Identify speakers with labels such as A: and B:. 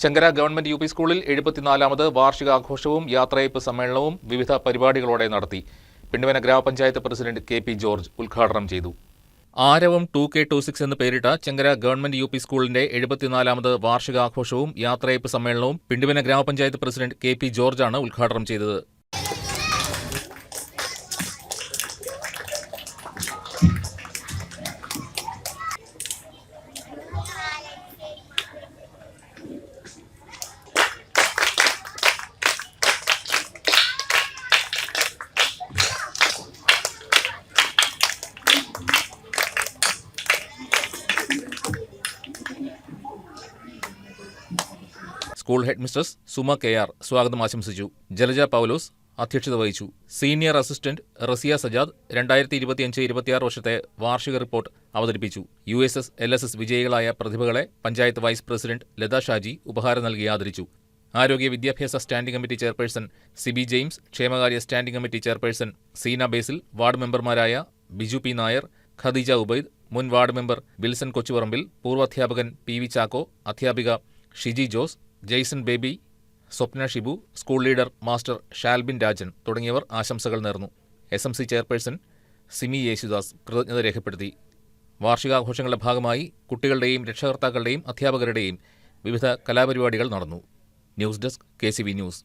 A: Chenkara government U P സ്കൂളിൽ 74ാമത് വാർഷികാഘോഷവും യാത്രയയപ്പ് സമ്മേളനവും വിവിധ പരിപാടികളോടെ നടത്തി. പിണ്ടുവന ഗ്രാമപഞ്ചായത്ത് പ്രസിഡന്റ് കെ.പി. ജോർജ് ഉദ്ഘാടനം ചെയ്തു. ആരവം 2K26 എന്ന് പേരിട്ട ചെങ്കര ഗവൺമെന്റ് യു പി സ്കൂളിന്റെ 74ാമത് വാർഷികാഘോഷവും യാത്രയയപ്പ് സമ്മേളനവും പിണ്ടുവന ഗ്രാമപഞ്ചായത്ത് പ്രസിഡന്റ് കെ.പി. ജോർജാണ് ഉദ്ഘാടനം ചെയ്തത്. School head mistress Suma K R. സ്വാഗതം ആശംസിച്ചു. ജലജ പൗലോസ് അധ്യക്ഷത വഹിച്ചു. സീനിയർ അസിസ്റ്റന്റ് റസിയ സജാദ് 2025-26 വർഷത്തെ വാർഷിക റിപ്പോർട്ട് അവതരിപ്പിച്ചു. USS LSS വിജയികളായ പ്രതിഭകളെ പഞ്ചായത്ത് വൈസ് പ്രസിഡന്റ് ലത ഷാജി ഉപഹാരം നൽകി ആദരിച്ചു. ആരോഗ്യ വിദ്യാഭ്യാസ standing committee chairperson Sibi James, ക്ഷേമകാര്യ standing committee chairperson Seena Basil, ward മെമ്പർമാരായ ബിജു പി നായർ, ഖദീജ ഉബൈദ്, മുൻ വാർഡ് മെമ്പർ വിൽസൺ കൊച്ചുപറമ്പിൽ, പൂർവ്വാധ്യാപകൻ PV ചാക്കോ, അധ്യാപിക Shiji Jose, Jaison Baby, Swapna Shibu, school leader master Shalbin Rajan തുടങ്ങിയവർ ആശംസകൾ നേർന്നു. SMC ചെയർപേഴ്സൺ സിമി യേശുദാസ് കൃതജ്ഞത രേഖപ്പെടുത്തി. വാർഷികാഘോഷങ്ങളുടെ ഭാഗമായി കുട്ടികളുടെയും രക്ഷകർത്താക്കളുടെയും അധ്യാപകരുടെയും വിവിധ കലാപരിപാടികൾ നടന്നു. News desk KCV news.